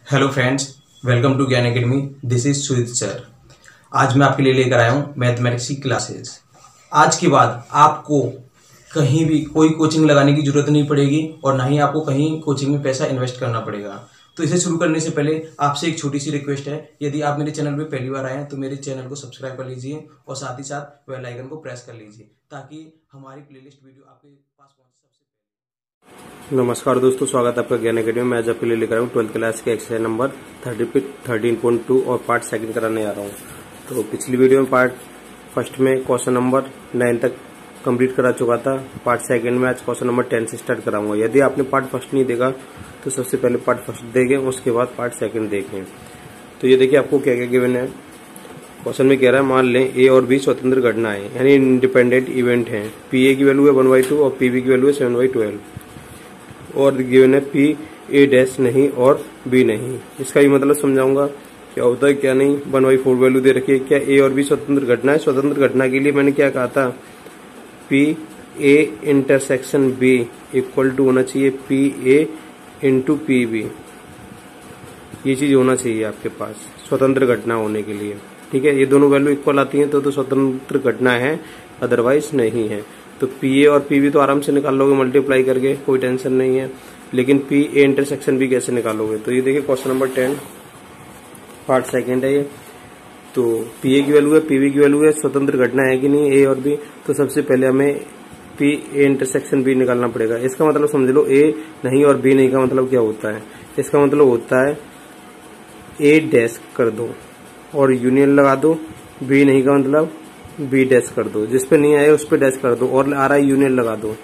Hello friends, welcome to ज्ञान academy. This is Sujit sir. आज मैं आपके लिए लेकर आया हूँ मैथमेटिक्स की क्लासेस। आज के बाद आपको कहीं भी कोई कोचिंग लगाने की जरूरत नहीं पड़ेगी और ना ही आपको कहीं कोचिंग में पैसा इन्वेस्ट करना पड़ेगा। तो इसे शुरू करने से पहले आपसे एक छोटी सी रिक्वेस्ट है, यदि आप मेरे चैनल पर पहली बार आए हैं तो मेरे चैनल को सब्सक्राइब कर लीजिए और साथ ही साथ बेल आइकन को प्रेस कर लीजिए ताकि हमारी प्लेलिस्ट वीडियो आपके पास पहुंचे सबसे पहले। नमस्कार दोस्तों, स्वागत है आपका ज्ञान एकेडमी में। आज आपके लिए लेकर आया हूँ 12th क्लास के एक्सरसाइज नंबर 13.2 और पार्ट सेकंड कराने जा रहा हूँ। तो पिछली वीडियो में पार्ट फर्स्ट में क्वेश्चन नंबर 9 तक कंप्लीट करा चुका था। पार्ट सेकंड में आज क्वेश्चन नंबर 10 से स्टार्ट कराऊंगा। यदि आपने पार्ट फर्स्ट नहीं देखा तो सबसे पहले पार्ट फर्स्ट देखें, उसके बाद पार्ट सेकंड देखें। तो ये देखिए आपको क्या क्या गिवन है। क्वेश्चन में कह रहा है मान लें ए और बी स्वतंत्र घटना है, यानी इंडिपेंडेंट इवेंट है। पी ए की वैल्यू है 1/2 और पी बी की वैल्यू है 7/12 और गिवन है पी ए डैश नहीं और बी नहीं। इसका भी मतलब समझाऊंगा क्या होता है क्या नहीं। 1/4 वैल्यू दे रखी है। क्या ए और बी स्वतंत्र घटना है? स्वतंत्र घटना के लिए मैंने क्या कहा था, P A intersection B equal to होना चाहिए P A into P B. ये चीज होना चाहिए आपके पास स्वतंत्र घटना होने के लिए। ठीक है, ये दोनों वैल्यू इक्वल आती हैं तो स्वतंत्र घटना है, अदरवाइज नहीं है। तो पी ए और पी बी तो आराम से निकाल लोगे मल्टीप्लाई करके, कोई टेंशन नहीं है। लेकिन पी ए इंटरसेक्शन बी कैसे निकालोगे? तो ये देखिए क्वेश्चन नंबर 10 पार्ट सेकंड है ये। तो पी ए की वैल्यू है, पी बी की वैल्यू है, स्वतंत्र घटना है कि नहीं ए और बी। तो सबसे पहले हमें पी ए इंटरसेक्शन बी निकालना पड़ेगा। इसका मतलब समझ लो ए नहीं और बी नहीं का मतलब क्या होता है। इसका मतलब होता है ए डैश कर दो और यूनियन लगा दो, बी नहीं का मतलब बी डैश कर दो, जिस पे नहीं आए उस पे डैश कर दो और आ रहा है यूनियन लगा दो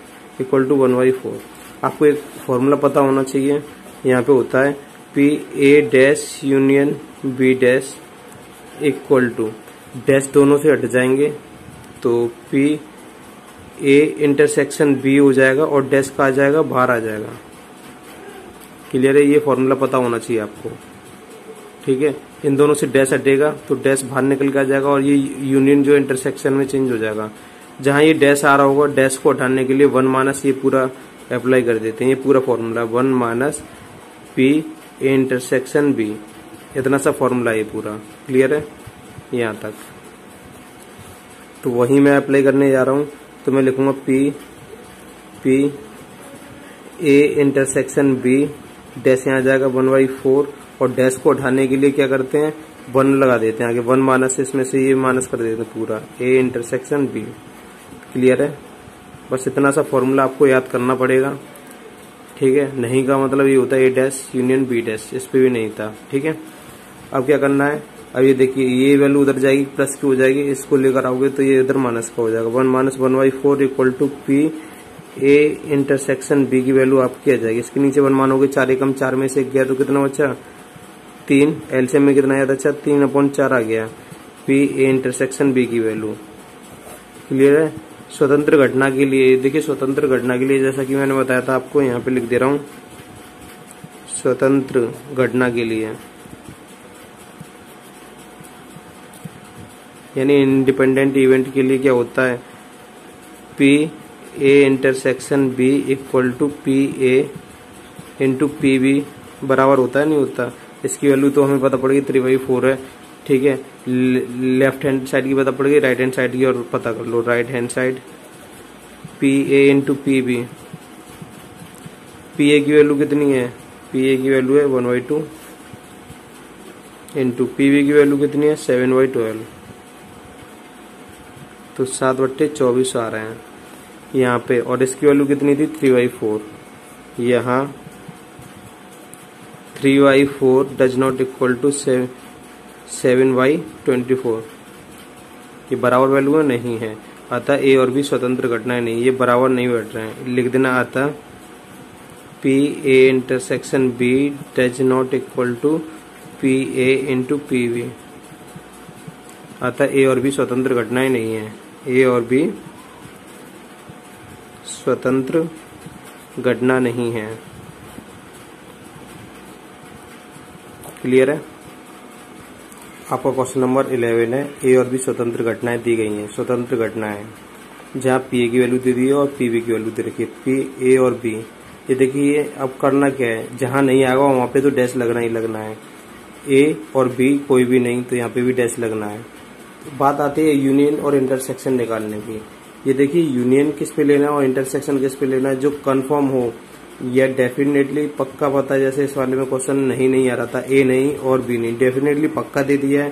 इक्वल टू 1/4। आपको एक फॉर्मूला पता होना चाहिए। यहाँ पे होता है P A dash union B dash equal to dash दोनों से हट जाएंगे तो पी ए इंटरसेक्शन बी हो जाएगा और डैश का आ जाएगा बाहर आ जाएगा। क्लियर है? ये फॉर्मूला पता होना चाहिए आपको। ठीक है, इन दोनों से डैश हटेगा तो डैश बाहर निकल के आ जाएगा और ये यूनियन जो इंटरसेक्शन में चेंज हो जाएगा। जहां ये डैश आ रहा होगा डैश को हटाने के लिए 1 माइनस ये पूरा अप्लाई कर देते हैं। ये पूरा formula 1 minus P A intersection B, इतना सा फॉर्मूला ये पूरा। क्लियर है यहाँ तक? तो वही मैं अप्लाई करने जा रहा हूँ। तो मैं लिखूंगा P A intersection B dash यहाँ आ जाएगा 1/4 और डैश को उठाने के लिए क्या करते हैं 1 लगा देते हैं आगे। 1 माइनस इसमें से ये माइनस कर देते हैं पूरा ए इंटरसेक्शन बी। क्लियर है? बस इतना सा फॉर्मूला आपको याद करना पड़ेगा। ठीक है, नहीं का मतलब ये होता है ए डैश यूनियन बी डैश, इस पे भी नहीं था। ठीक है, अब क्या करना है, अब ये देखिए ये वैल्यू उधर जाएगी प्लस की हो जाएगी, इसको लेकर आओगे तो ये इधर माइनस का हो जाएगा। 1 minus 1/4 equal to P A intersection B की वैल्यू आपकी आ जाएगी। इसके नीचे 1 मानोगे 4 एकम 4 में से गया तो कितना बचा 3। एलसीएम में कितना आया था? अच्छा 3/4 आ गया पी ए इंटरसेक्शन बी की वैल्यू। क्लियर है? स्वतंत्र घटना के लिए देखिए, स्वतंत्र घटना के लिए जैसा कि मैंने बताया था आपको, यहाँ पे लिख दे रहा हूं स्वतंत्र घटना के लिए, यानी इंडिपेंडेंट इवेंट के लिए क्या होता है P A intersection B equal to P A into P B बराबर होता है नहीं होता। इसकी वैल्यू तो हमें पता पड़ेगी 3/4 है। ठीक है, लेफ्ट हैंड साइड की पता पड़ेगी, राइट हैंड साइड की और पता कर लो। Right hand side P A into P B. P A की वैल्यू कितनी है? पी ए की वैल्यू है 1/2 इंटू पी बी की वैल्यू कितनी है 7/12। तो 7/24 आ रहे हैं यहाँ पे। और इसकी वैल्यू कितनी थी 3/4। यहाँ 3/4 डज नॉट इक्वल टू 7/24। ये बराबर वैल्यू है नहीं है, अतः ए और बी स्वतंत्र घटनाएं नहीं, ये बराबर नहीं बैठ रहे हैं। लिख देना अतः P A intersection B does not equal to P A into P B. अतः ए और बी स्वतंत्र घटनाएं नहीं है। ए और बी स्वतंत्र घटना नहीं है। क्लियर है? आपका क्वेश्चन नंबर 11 है। ए और बी स्वतंत्र घटनाएं दी गई हैं। स्वतंत्र घटनाएं जहां पी ए की वैल्यू दे दी है और पी बी की वैल्यू दे रखी है। पी ए और बी ये देखिए अब करना क्या है, जहाँ नहीं आएगा वहाँ पे तो डैश लगना ही लगना है। ए और बी कोई भी नहीं तो यहाँ पे भी डैश लगना है। तो बात आती है यूनियन और इंटरसेक्शन निकालने की। ये देखिए यूनियन किस पे लेना है और इंटरसेक्शन किस पे लेना है, जो कंफर्म हो या डेफिनेटली पक्का पता। जैसे इस वाले में क्वेश्चन नहीं आ रहा था, ए नहीं और बी नहीं, डेफिनेटली पक्का दे दिया है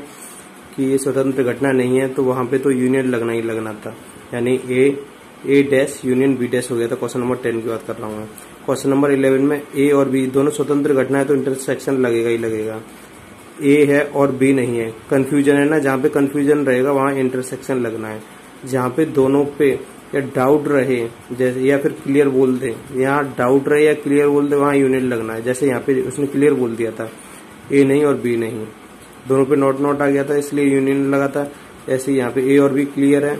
कि ये स्वतंत्र घटना नहीं है, तो वहां पे तो यूनियन लगना ही लगना था। यानी ए डैश यूनियन बी डैश हो गया था। क्वेश्चन नंबर 10 की बात कर रहा हूँ मैं। क्वेश्चन नंबर 11 में ए और बी दोनों स्वतंत्र घटना है तो इंटरसेक्शन लगेगा ही लगेगा। ए है और बी नहीं है, कंफ्यूजन है ना, जहाँ पे कंफ्यूजन रहेगा वहां इंटरसेक्शन लगना है। जहाँ पे दोनों पे या डाउट रहे जैसे या फिर क्लियर बोल दे, यहाँ डाउट रहे या क्लियर बोल दे वहां यूनियन लगना है। जैसे यहाँ पे उसने क्लियर बोल दिया था ए नहीं और बी नहीं, दोनों पे नॉट आ गया था इसलिए यूनियन लगा था। ऐसे यहाँ पे ए और बी क्लियर है,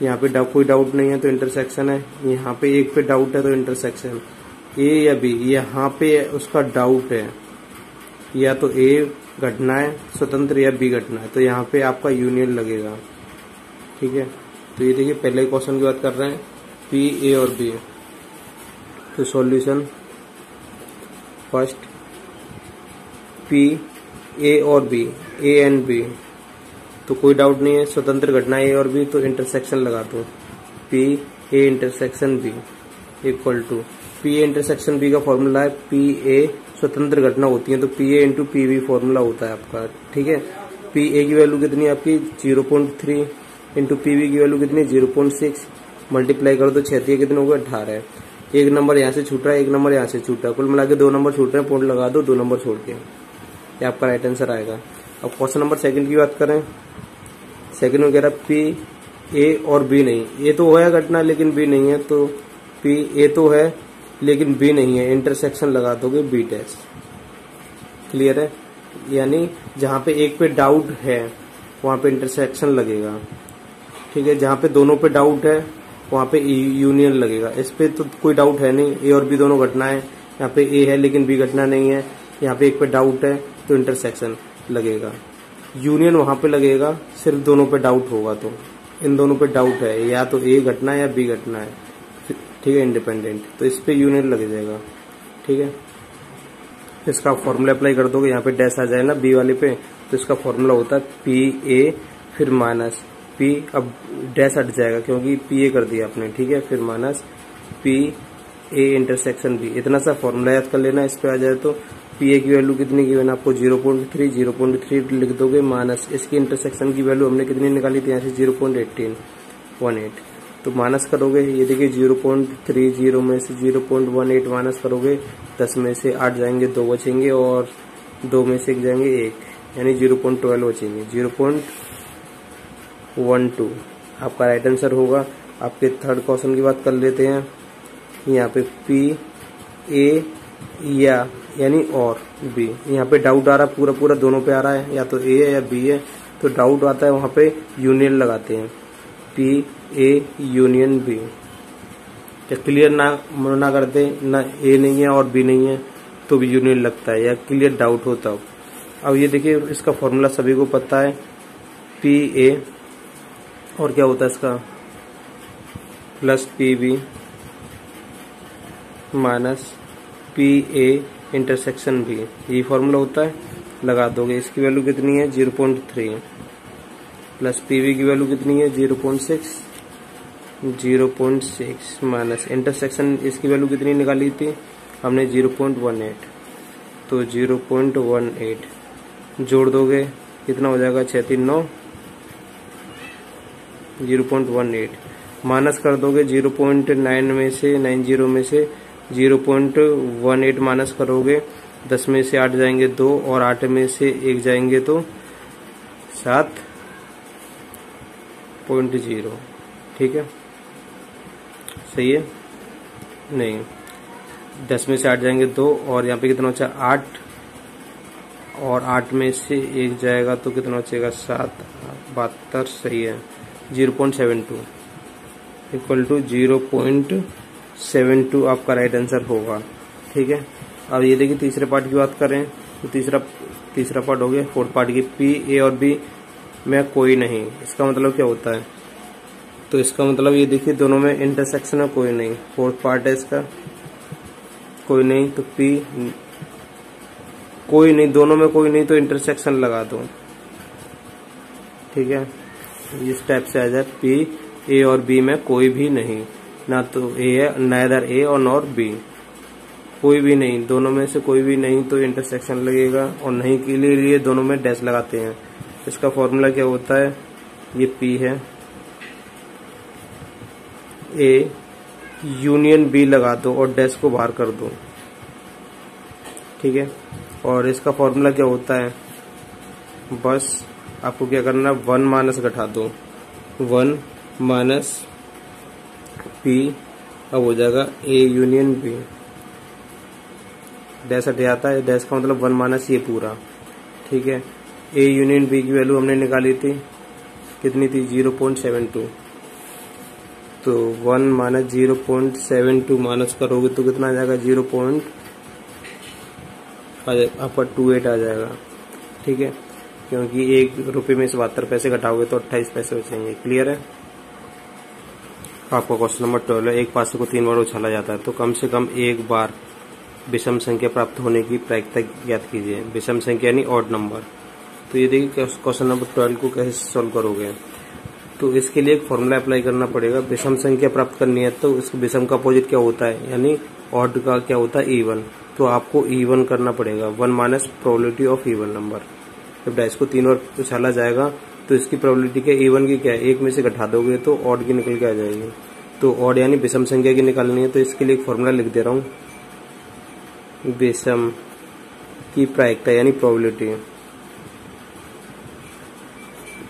यहाँ पे कोई डाउट नहीं है तो इंटरसेक्शन है। यहाँ पे एक पे डाउट है तो इंटरसेक्शन। ए या बी, यहाँ पे उसका डाउट है, या तो ए घटना है स्वतंत्र या बी घटना है, तो यहाँ पे आपका यूनियन लगेगा। ठीक है, तो ये देखिए पहले क्वेश्चन की बात कर रहे हैं, पी ए और बी। तो सॉल्यूशन फर्स्ट, पी ए और बी, ए एंड बी, तो कोई डाउट नहीं है स्वतंत्र घटना ए और बी, तो इंटरसेक्शन लगा दो। P A intersection B equal to P A intersection B का फॉर्मूला है पी ए स्वतंत्र घटना होती है तो P A into P B formula होता है आपका। ठीक है, पी ए की वैल्यू कितनी है आपकी 0.3 इंटू पी बी की वैल्यू कितनी है 0.6, मल्टीप्लाई कर दो 6 कितने हो गए 18। एक नंबर यहाँ से छूट रहा है, एक नंबर यहाँ से छूट रहा है, कुल मिला के 2 नंबर छूट रहे हैं, पॉइंट लगा दो 2 नंबर छोड़ के, ये आपका राइट आंसर आएगा। अब क्वेश्चन नंबर 2 की बात करें, सेकंड में कह रहा पी ए और बी नहीं, ए तो है घटना लेकिन बी नहीं है, तो पी ए तो है लेकिन बी नहीं है, इंटरसेक्शन लगा दोगे बी डैश। क्लियर है, यानी जहां पे एक पे डाउट है वहां पे इंटरसेक्शन लगेगा। ठीक है, जहां पे दोनों पे डाउट है वहां पे यूनियन लगेगा। इस पे तो कोई डाउट है नहीं, ए और बी दोनों घटना है, यहाँ पे ए है लेकिन बी घटना नहीं है, यहाँ पे एक पे डाउट है तो इंटरसेक्शन लगेगा। यूनियन वहां पे लगेगा सिर्फ दोनों पे डाउट होगा, तो इन दोनों पे डाउट है, या तो ए घटना है या बी घटना है। ठीक है, इंडिपेंडेंट, तो इस पे यूनियन लग जाएगा। ठीक है, इसका फॉर्मूला अप्लाई कर दोगे, यहाँ पे डैश आ जाए ना बी वाले पे, तो इसका फॉर्मूला होता है पी ए फिर माइनस पी, अब डैश हट जाएगा क्योंकि पी ए कर दिया आपने। ठीक है, फिर minus P A intersection B, इतना सा फॉर्मूला याद कर लेना। इस पे आ जाए तो पी ए की वैल्यू कितनी गिवन आपको 0.3 लिख दोगे, माइनस इसकी इंटरसेक्शन की वैल्यू हमने कितनी निकाली थी यहाँ से 0.18, तो माइनस करोगे, ये देखिए 0.30 में से 0.18 माइनस करोगे, 10 में से 8 जाएंगे 2 बचेंगे और 2 में से 1 जाएंगे 1, यानी 0.12 बचेंगे, 0.12 आपका राइट आंसर होगा। आपके थर्ड क्वेश्चन की बात कर लेते हैं, यहाँ पे पी ए या यानी और बी, यहाँ पे डाउट आ रहा है पूरा दोनों पे आ रहा है, या तो ए है या बी है, तो डाउट आता है वहां पे यूनियन लगाते हैं, पी ए यूनियन बी। क्या क्लियर ना करते ना ए नहीं है और बी नहीं है तो भी यूनियन लगता है, या क्लियर डाउट हो तब। अब ये देखिए इसका फॉर्मूला सभी को पता है, पी ए और क्या होता है इसका plus P B minus P A intersection B, ये फॉर्मूला होता है, लगा दोगे। इसकी वैल्यू कितनी है 0.3 प्लस पी बी की वैल्यू कितनी है 0.6 माइनस इंटरसेक्शन इसकी वैल्यू कितनी निकाली थी हमने 0.18, तो 0.18 जोड़ दोगे कितना हो जाएगा 6 3 9, 0.18 माइनस कर दोगे 0.9 में से 90 में से 0.18 माइनस करोगे, 10 में से 8 जाएंगे 2 और 8 में से 1 जाएंगे तो 7.0। ठीक है, सही है, नहीं 10 में से 8 जाएंगे 2 और यहाँ पे कितना बचा 8 और 8 में से 1 जाएगा तो कितना बचेगा 7, 72 सही है, 0.72 इक्वल टू 0.72 आपका राइट आंसर होगा। ठीक है, अब ये देखिए तीसरे पार्ट की बात करें तो तीसरा पार्ट हो गया। फोर्थ पार्ट की पी ए और बी में कोई नहीं, इसका मतलब क्या होता है, तो इसका मतलब ये देखिए दोनों में इंटरसेक्शन है कोई नहीं। फोर्थ पार्ट है इसका, कोई नहीं तो P, कोई नहीं, दोनों में कोई नहीं तो इंटरसेक्शन लगा दो। ठीक है, इस टाइप से आ जाए P, A और B में कोई भी नहीं, ना तो A है, नाइदर A और नॉर B, कोई भी नहीं, दोनों में से कोई भी नहीं तो इंटरसेक्शन लगेगा, और नहीं के लिए दोनों में डैश लगाते हैं। इसका फॉर्मूला क्या होता है, ये P है, A यूनियन B लगा दो और डैश को बाहर कर दो। ठीक है, और इसका फॉर्मूला क्या होता है, बस आपको क्या करना, 1 माइनस घटा दो, 1 माइनस P, अब हो जाएगा A यूनियन B, डैश हट जाता है, डैश का मतलब 1 माइनस ये पूरा। ठीक है, A यूनियन B की वैल्यू हमने निकाली थी, कितनी थी, 0.72, तो 1 माइनस 0.72 माइनस करोगे तो कितना आ जाएगा, 0.28 आ जाएगा। ठीक है, क्योंकि 1 रुपये में 72 पैसे घटाओगे तो 28 पैसे बचेंगे। क्लियर है। आपका क्वेश्चन नंबर 12 है, एक पासे को 3 बार उछाला जाता है तो कम से कम एक बार विषम संख्या प्राप्त होने की प्रायिकता ज्ञात कीजिए। विषम संख्या यानी ऑड नंबर। तो ये देखिए क्वेश्चन नंबर 12 को कैसे सॉल्व करोगे, तो इसके लिए एक फॉर्मूला अप्लाई करना पड़ेगा। विषम संख्या प्राप्त करनी है तो इसके विषम का अपोजिट क्या होता है, यानी ऑड का क्या होता है, इवन। तो आपको इवन करना पड़ेगा, 1 minus probability of even number. जब डैश को 3 बार उछाला जाएगा तो इसकी प्रोबेबिलिटी क्या, इवन की क्या है, 1 में से घटा दोगे तो ऑड की निकल के आ जाएगी। तो ऑड यानी विषम संख्या की निकालनी है, तो इसके लिए एक फॉर्मूला लिख दे रहा हूँ, विषम की प्रायिकता यानी प्रोबेबिलिटी।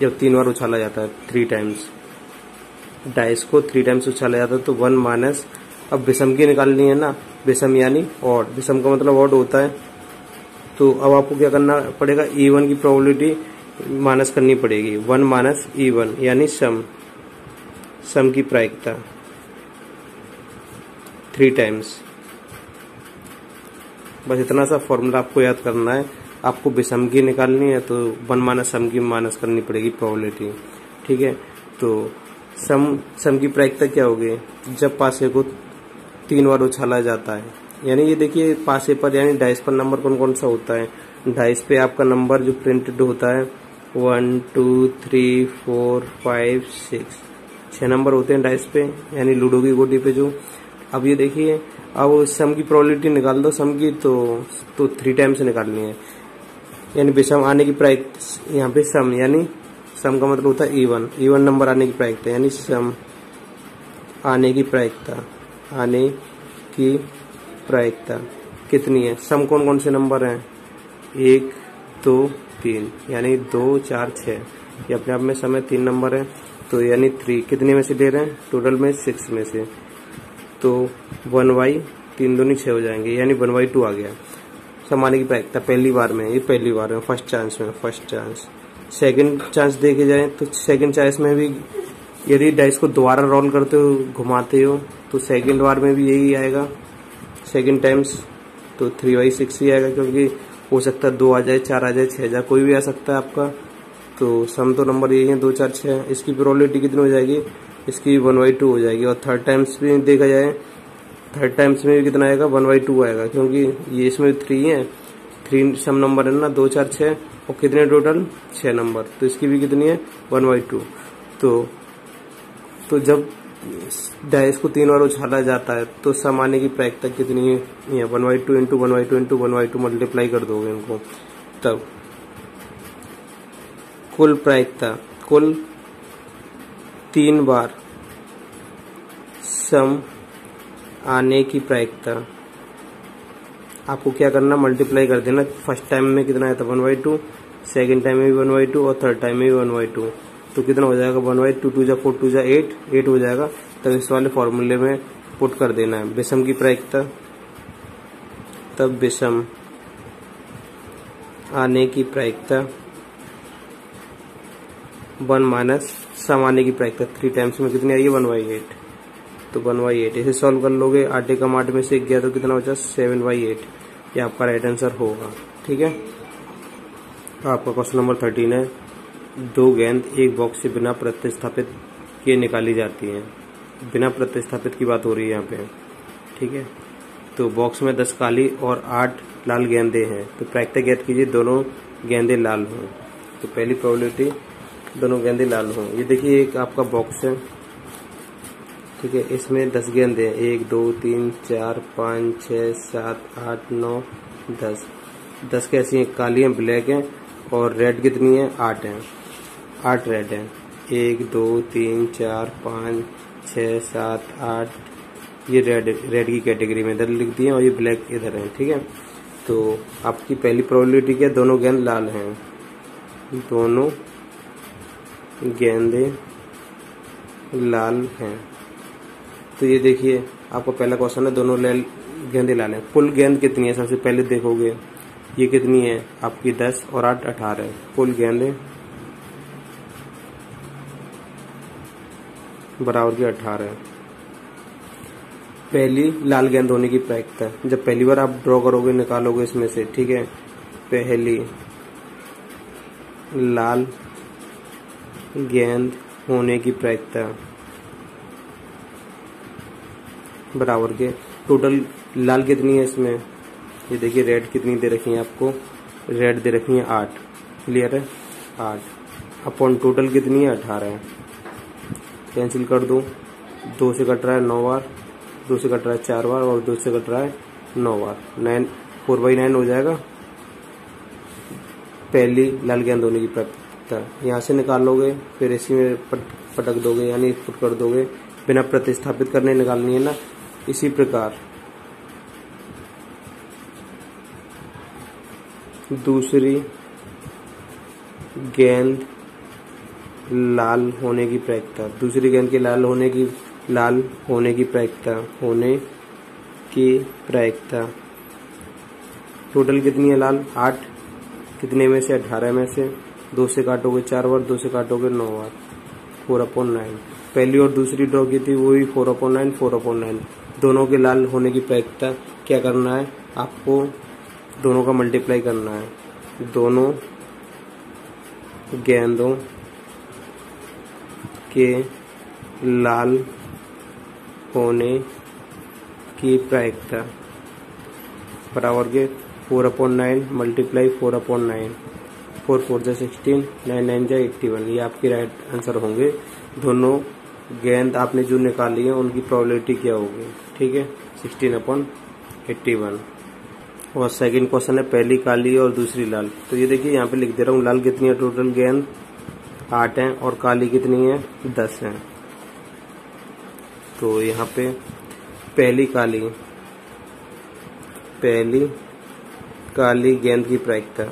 जब 3 बार उछाला जाता है, 3 टाइम्स, डाइस को 3 टाइम्स उछाला जाता है तो 1 माइनस, अब विषम की निकालनी है ना, विषम यानी ऑड, विषम का मतलब ऑड होता है। तो अब आपको क्या करना पड़ेगा, E1 की प्रोबेबिलिटी माइनस करनी पड़ेगी, 1 माइनस E1 यानी सम, सम की प्रायिकता 3 टाइम्स। बस इतना सा फॉर्मूला आपको याद करना है। आपको विषम की निकालनी है तो 1 माइनस सम की माइनस करनी पड़ेगी प्रोबेबिलिटी। ठीक है, तो सम की प्रायिकता क्या होगी, जब पासे को 3 बार उछाला जाता है, यानी ये देखिए पासे पर यानी डाइस पर नंबर कौन कौन सा होता है। डाइस पे आपका नंबर जो प्रिंटेड होता है 1 2 3 4 5 6 नंबर होते हैं डाइस पे, यानी लूडो की गोटी पे जो। अब ये देखिए, अब सम की प्रोबेबिलिटी निकाल दो सम की, तो 3 टाइम्स निकालनी है, यानी विषम आने की प्रायिकता, यहाँ पे सम यानी सम का मतलब होता है इवन नंबर आने की प्रायिकता, यानी सम आने की प्रायिकता, आने की प्रायिकता कितनी है। सम कौन कौन से नंबर हैं, 1 2 3, यानी 2 4 6, ये अपने आप में सम है, 3 नंबर है, तो यानी 3 कितने में से ले रहे हैं, टोटल में 6 में से, तो 1/3 दूनी 6 हो जाएंगे, यानी 1/2 आ गया सम आने की प्रायिकता पहली बार में। ये पहली बार में, फर्स्ट चांस में, फर्स्ट चांस। सेकंड चांस देखे जाए तो सेकंड चांस में भी यदि डाइस को दोबारा रोल करते हो, घुमाते हो, तो सेकंड बार में भी यही आएगा, सेकंड टाइम्स, तो 3/6 ही आएगा, क्योंकि हो सकता है 2 आ जाए, 4 आ जाए, 6 आ जाए, कोई भी आ सकता है आपका। तो सम तो नंबर यही है 2 4 6। इसकी प्रोबेबिलिटी कितनी हो जाएगी, इसकी 1/2 हो जाएगी। और थर्ड टाइम्स भी देखा जाए, थर्ड टाइम्स में भी कितना आएगा, 1/2 आएगा, क्योंकि ये इसमें 3 है, 3 सम नंबर है ना, 2 4 6, और कितने टोटल 6 नंबर, तो इसकी भी कितनी है 1/2। तो जब डाइस को 3 बार उछाला जाता है तो सम आने की प्रायिकता कितनी है, 1/2 इंटू 1/2 इंटू 1/2 मल्टीप्लाई कर दोगे इनको, तब कुल प्रायिकता, कुल 3 बार सम आने की प्रायिकता आपको क्या करना, मल्टीप्लाई कर देना। फर्स्ट टाइम में कितना आया था 1/2, सेकंड टाइम में भी 1/2, और थर्ड टाइम में भी 1/2, तो कितना हो जाएगा 1/2, 2 जा 4, 2 जा 8 हो जाएगा। तब इस वाले फॉर्मूले में पुट कर देना है विषम की प्रायिकता, तब विषम आने की प्रायिकता 1 माइनस सम आने की प्रायिकता 3 टाइम्स में कितनी आई है 1/8, तो 1/8 इसे सॉल्व कर लोगे। 8 एकम 8 में से 1 गया तो कितना बचा 7/8, ये आपका राइट आंसर होगा। ठीक है, तो आपका क्वेश्चन नंबर 13 है, 2 गेंद एक बॉक्स से बिना प्रतिस्थापित किए निकाली जाती हैं। बिना प्रतिस्थापित की बात हो रही है यहाँ पे। ठीक है, तो बॉक्स में 10 काली और 8 लाल गेंदे हैं, तो प्रायिकता ज्ञात कीजिए दोनों गेंदे लाल हों। तो पहली प्रोबेबिलिटी दोनों गेंदे लाल हों। ये देखिए एक आपका बॉक्स है, ठीक है, इसमें 10 गेंदे हैं, 1 2 3 4 5 6 7 8 9 10। 10 कैसी हैं? काली हैं, ब्लैक हैं, और रेड कितनी है? 8 हैं, 8 रेड हैं। 1 2 3 4 5 6 7 8, ये रेड की कैटेगरी में इधर लिख दिए और ये ब्लैक इधर है, ठीक है। तो आपकी पहली प्रोबेबिलिटी क्या? दोनों गेंद लाल हैं, दोनों गेंदे लाल हैं। तो ये देखिए आपका पहला क्वेश्चन है, दोनों गेंदे लाल हैं। कुल गेंद कितनी है? सबसे पहले देखोगे ये कितनी है आपकी, 10 और 8 18। कुल गेंदे बराबर की 18। पहली लाल गेंद होने की प्रायिकता, जब पहली बार आप ड्रॉ करोगे, निकालोगे इसमें से, ठीक है, पहली लाल गेंद होने की प्रायिकता बराबर के टोटल लाल कितनी है इसमें, ये देखिए रेड कितनी दे रखी है आपको, रेड दे रखी है 8, क्लियर है, 8 अपॉन टोटल कितनी है 18 है। कैंसिल कर दो, 2 से कट रहा है 9 बार, 2 से कट रहा है 4 बार और 2 से कट रहा है 9 बार, 4/9 हो जाएगा पहली लाल गेंद होने की प्रायिकता। यहाँ से निकाल लोगे, फिर इसी में पटक दोगे, यानी पुट कर दोगे, बिना प्रतिस्थापित करने निकालनी है ना। इसी प्रकार दूसरी गेंद लाल होने की प्रायिकता, दूसरी गेंद के लाल होने की प्रायिकता टोटल कितनी है लाल? 8, कितने में से? 18 में से। 2 से काटोगे 4 बार, 2 से काटोगे 9 बार, 4/9। पहली और दूसरी ड्रॉ की थी, वो भी 4/9 4/9। दोनों के लाल होने की प्रायिकता क्या करना है आपको? दोनों का मल्टीप्लाई करना है, दोनों गेंदों के लाल होने की प्रायिकता बराबर के 4/9 मल्टीप्लाई 4/9, 4 4 जा 16, 9 9 जा 81। ये आपके राइट आंसर होंगे। दोनों गेंद आपने जो निकाली है उनकी प्रोबेबिलिटी क्या होगी, ठीक है, 16/81। और सेकंड क्वेश्चन है, पहली काली और दूसरी लाल। तो ये देखिए यहाँ पे लिख दे रहा हूँ, लाल कितनी है? टोटल गेंद 8 हैं और काली कितनी है? 10 हैं। तो यहाँ पे पहली काली गेंद की प्रायिकता,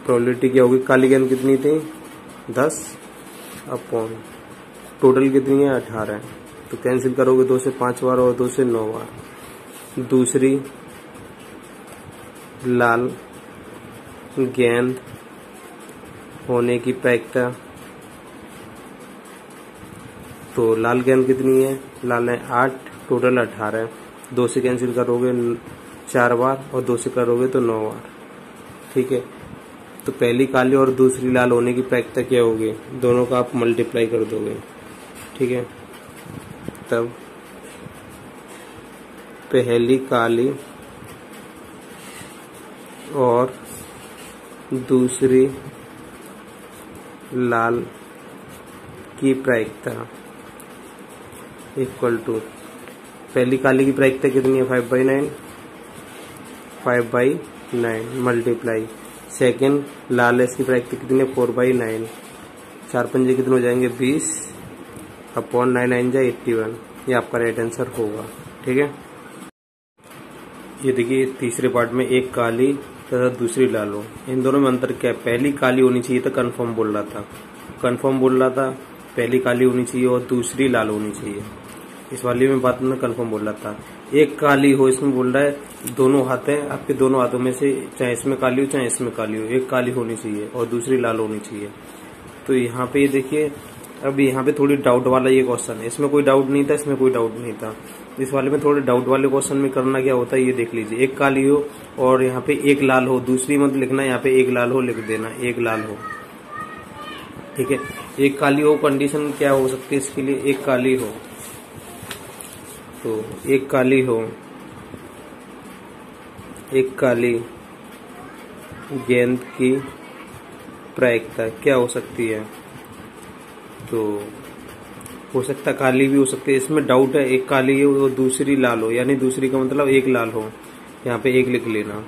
प्रोबेबिलिटी क्या होगी? काली गेंद कितनी थी? 10 अपॉन टोटल कितनी है? 18। तो कैंसिल करोगे 2 से 5 बार और 2 से 9 बार। दूसरी लाल गेंद होने की प्रायिकता, तो लाल गेंद कितनी है? लाल है 8, टोटल 18। 2 से कैंसिल करोगे 4 बार और 2 से करोगे तो 9 बार, ठीक है। तो पहली काली और दूसरी लाल होने की प्रायिकता क्या होगी? दोनों का आप मल्टीप्लाई कर दोगे, ठीक है। तब पहली काली और दूसरी लाल की प्रायिकता इक्वल टू, पहली काली की प्रायिकता कितनी है? 5/9, 5/9 मल्टीप्लाई सेकेंड लाल है, इसकी प्रायिकता कितनी है? 4/9, 4 पंजे कितने हो जाएंगे? 20 अपॉन 9 9 जा 81। ये आपका राइट आंसर होगा, ठीक है। ये देखिए तीसरे पार्ट में एक काली तथा दूसरी लाल हो, इन दोनों में अंतर क्या है? पहली काली होनी चाहिए था, कंफर्म बोल रहा था, पहली काली होनी चाहिए और दूसरी लाल होनी चाहिए। इस वाली में बात में कंफर्म बोल रहा था। एक काली हो, इसमें बोल रहा है दोनों हाथ हैं आपके, दोनों हाथों में से चाहे इसमें काली हो चाहे इसमें काली हो, एक काली होनी चाहिए और दूसरी लाल होनी चाहिए। तो यहाँ पे ये देखिए, अब यहाँ पे थोड़ी डाउट वाला ये क्वेश्चन है, इसमें कोई डाउट नहीं था, इसमें कोई डाउट नहीं था। इस वाले में थोड़े डाउट वाले क्वेश्चन में करना क्या होता है ये देख लीजिए। एक काली हो और यहाँ पे एक लाल हो, दूसरी मत लिखना, यहाँ पे एक लाल हो लिख देना, एक लाल हो, ठीक है। एक काली हो, कंडीशन क्या हो सकती है इसके लिए? एक काली हो तो एक काली हो, एक काली गेंद की प्रायिकता क्या हो सकती है? तो हो सकता काली भी हो सकती है, इसमें डाउट है। एक काली है और दूसरी लाल हो, यानी दूसरी का मतलब एक लाल हो, यहाँ पे एक लिख लेना।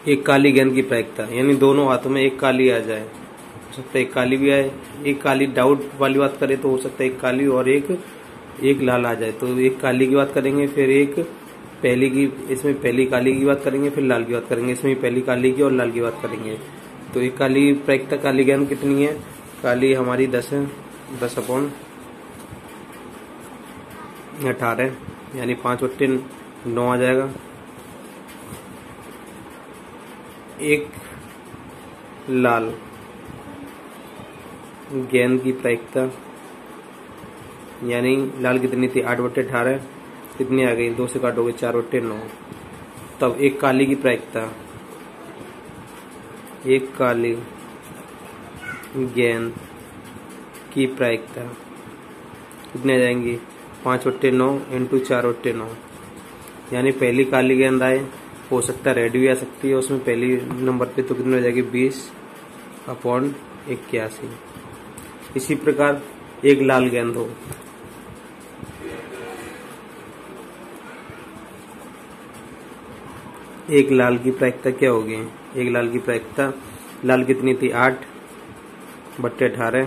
एक काली गेंद की प्रायिकता यानी दोनों हाथों में एक काली आ जाए, हो सकता है एक काली भी आए। एक काली डाउट वाली बात करें तो हो सकता है एक काली और एक लाल आ जाए। तो एक काली की बात करेंगे, फिर एक पहली की, इसमें पहली काली की बात करेंगे, फिर लाल की बात करेंगे, इसमें पहली काली की और लाल की बात करेंगे। तो एक काली प्रायिकता काली गेंद कितनी है? काली हमारी 10 है, 10/18 यानी 5/9 आ जाएगा। एक लाल गेंद की प्रायिकता यानी लाल कितनी थी? 8/18 कितनी आ गई? 2 से काटोगे 4/9। तब एक काली की प्रायिकता, एक काली गेंद की प्रायिकता कितनी आ जाएंगी? 5/9 इंटू 4/9 यानी पहली काली गेंद आए, हो सकता है रेड भी आ सकती है उसमें पहली नंबर पे, तो कितनी हो जाएगी? 20/81। इसी प्रकार एक लाल गेंद हो, एक लाल की प्रायिकता क्या होगी? एक लाल की प्रायिकता, लाल कितनी थी? 8/18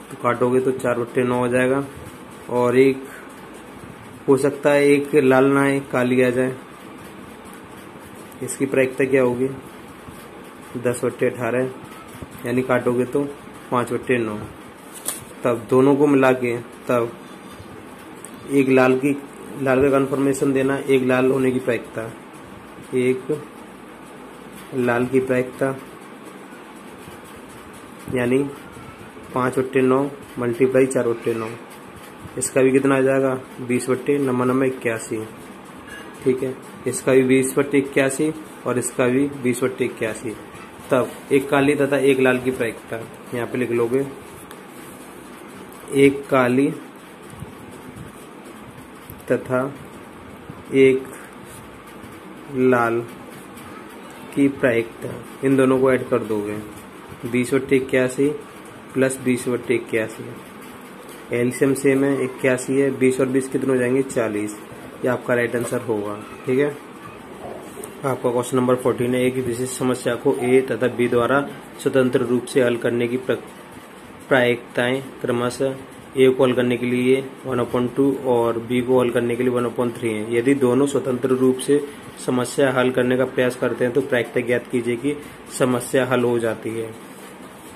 तो काटोगे तो 4/9 हो जाएगा। और एक हो सकता है एक लाल ना आए, काली आ जाए, इसकी प्रायिकता क्या होगी? 10/18 यानी काटोगे तो 5/9। तब दोनों को मिला के तब एक लाल का कन्फर्मेशन देना, एक लाल होने की प्रायिकता, एक लाल की प्रायिकता यानी 5/9 मल्टीप्लाई 4/9, इसका भी कितना आ जाएगा? 20/9 ठीक है, इसका भी 20/81 और इसका भी 20/81। तब एक काली तथा एक लाल की प्रायिकता यहाँ पे लिख लोगे, एक काली तथा एक लाल की प्रायिकता, इन दोनों को ऐड कर दोगे 20/81 प्लस 20/81, एलसीएम सेम है 81 है, 20 और 20 कितने हो जाएंगे? 40। ये आपका राइट आंसर होगा। ठीक है, आपका क्वेश्चन नंबर 14 है। एक विशेष समस्या को ए तथा बी द्वारा स्वतंत्र रूप से हल करने की प्रायिकताएं क्रमशः ए को हल करने के लिए 1/2 और बी को हल करने के लिए 1/3 है। यदि दोनों स्वतंत्र रूप से समस्या हल करने का प्रयास करते हैं तो प्रायिकता ज्ञात कीजिए कि समस्या हल हो जाती है।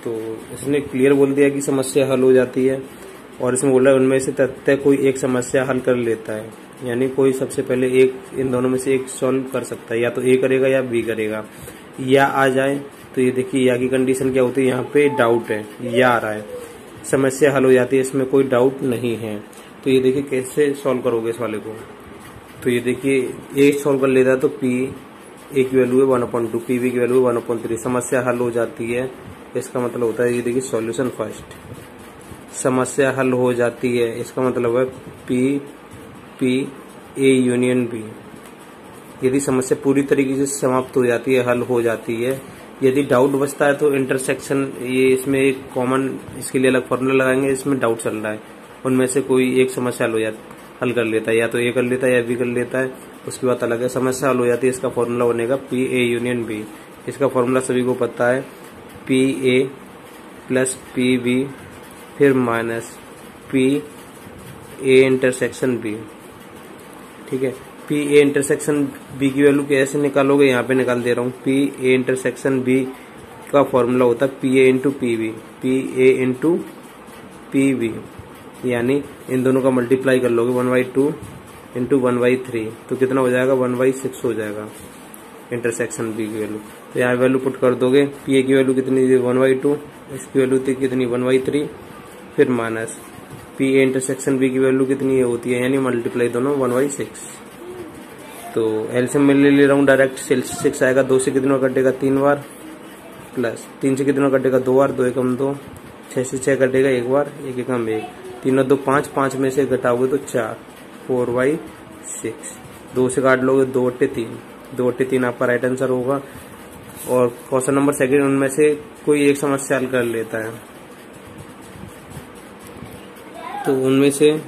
तो इसने क्लियर बोल दिया कि समस्या हल हो जाती है, और इसमें बोला उनमें से तथ्य कोई एक समस्या हल कर लेता है, यानी कोई सबसे पहले एक इन दोनों में से एक सॉल्व कर सकता है, या तो ए करेगा या बी करेगा। या आ जाए तो ये देखिए या की कंडीशन क्या होती है, यहाँ पे डाउट है, या आ रहा है, समस्या हल हो जाती है, इसमें कोई डाउट नहीं है। तो ये देखिए कैसे सॉल्व करोगे इस वाले को। तो ये देखिए ए सॉल्व कर लेता है तो पी ए की वैल्यू है 1/2, पी बी की वैल्यू है 1/3, समस्या हल हो जाती है। इसका मतलब होता है ये देखिए सॉल्यूशन फर्स्ट, समस्या हल हो जाती है, इसका मतलब है पी ए यूनियन बी। यदि समस्या पूरी तरीके से समाप्त हो जाती है, हल हो जाती है। यदि डाउट बचता है तो इंटरसेक्शन, ये इसमें एक कॉमन इसके लिए अलग फॉर्मूला लगाएंगे, इसमें डाउट चल रहा है, उनमें से कोई एक समस्या हल कर लेता है, या तो ए कर लेता है या बी कर लेता है, उसकी बात अलग है। समस्या हल हो जाती है, इसका फॉर्मूला बनेगा पी ए यूनियन बी। इसका फॉर्मूला सभी को पता है, P A plus P B फिर minus P A intersection B. ठीक है, पी ए इंटरसेक्शन बी की वैल्यू कैसे निकालोगे, यहाँ पे निकाल दे रहा हूँ। पी ए इंटरसेक्शन बी का फॉर्मूला होता है P A into P B, P A into P B, यानी इन दोनों का मल्टीप्लाई कर लोगे 1/2 इंटू 1/3, तो कितना हो जाएगा 1/6 हो जाएगा इंटरसेक्शन बी की वैल्यू। तो यहाँ वैल्यू पुट कर दोगे, पी ए की वैल्यू कितनी थी 1/2, इसकी वैल्यू थी कितनी 1/3, फिर minus P A intersection B की वैल्यू कितनी होती है, यानी मल्टीप्लाई दोनों 1/6। तो एलसीएम में ले रहा हूँ डायरेक्ट, 6 आएगा, 2 से कितना कटेगा 3 बार, प्लस 3 से कितना कटेगा 2 बार, 2 एकम 2, 6 से 6 कटेगा 1 बार, 1 एकम 1, 3 और 2 5, 5 में से घटाओगे तो 4, 4/6। 2 से काट लोगे 2/3, 2/3 आपका राइट आंसर होगा। और क्वेश्चन नंबर सेकंड, उनमें से कोई एक समस्या हल कर लेता है, तो उनमें से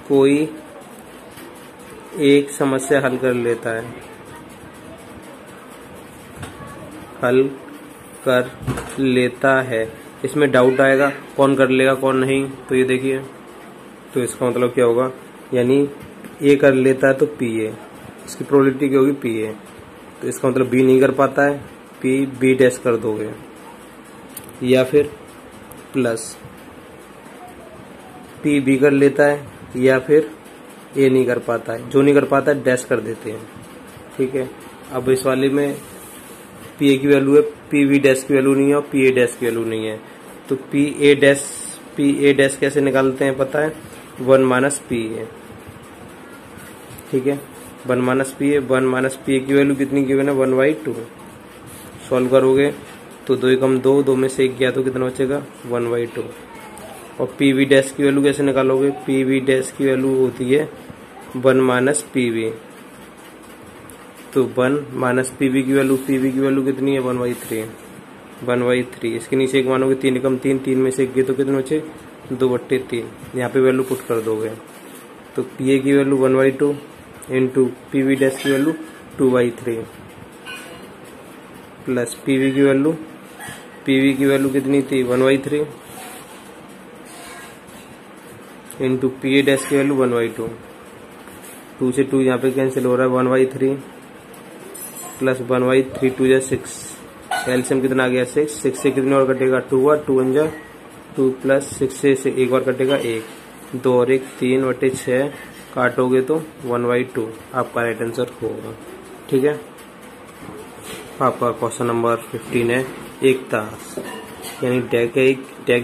कोई एक समस्या हल कर लेता है, इसमें डाउट आएगा कौन कर लेगा कौन नहीं। तो ये देखिए, तो इसका मतलब क्या होगा, यानी ए कर लेता है तो पी ए, इसकी प्रोबेबिलिटी क्या होगी, पी ए। तो इसका मतलब बी नहीं कर पाता है, पी बी डैश कर दोगे, या फिर प्लस पी बी कर लेता है, या फिर ए नहीं कर पाता है, जो नहीं कर पाता है डैश कर देते हैं। ठीक है, अब इस वाले में पी ए की वैल्यू है, पी बी डैश की वैल्यू नहीं है और पी ए डैश की वैल्यू नहीं है। तो पी ए डैश कैसे निकालते हैं पता है, 1 माइनस पी ए। ठीक है, 1 माइनस पी ए की वैल्यू कितनी गिवन है, 1/2। सॉल्व करोगे तो 2 कम 2, 2 में से 1 गया तो कितना बचेगा, 1/2। और पी वी डैश की वैल्यू कैसे निकालोगे, पी वी डैश की वैल्यू होती है 1 माइनस पी वी। तो 1 माइनस पी वी की वैल्यू कितनी है, 1/3। इसके नीचे 1 मानोगे, 3 कम 3, 3 में से 1 गए तो कितने बचे, 2/3। यहाँ पे वैल्यू पुट कर दोगे तो पी ए की value 1/2 into P we dash की वैल्यू 2/3 प्लस पी वी की वैल्यू कितनी थी, 1/3 इंटू पी ए डैश की वैल्यू 1/2। 2 से 2 यहाँ पे कैंसिल हो रहा है, 1/3 प्लस 1/3, 2 जा 6, एलसीएम कितना आ गया, 6। 6 से कितने और कटेगा, 2 और 2 1 जा 2 प्लस 6 से 1 और कटेगा 1, 2 और 1 3/6, काटोगे तो 1/2 आपका राइट आंसर होगा। ठीक है, आपका क्वेश्चन नंबर 15 है, एक ताश यानी डेक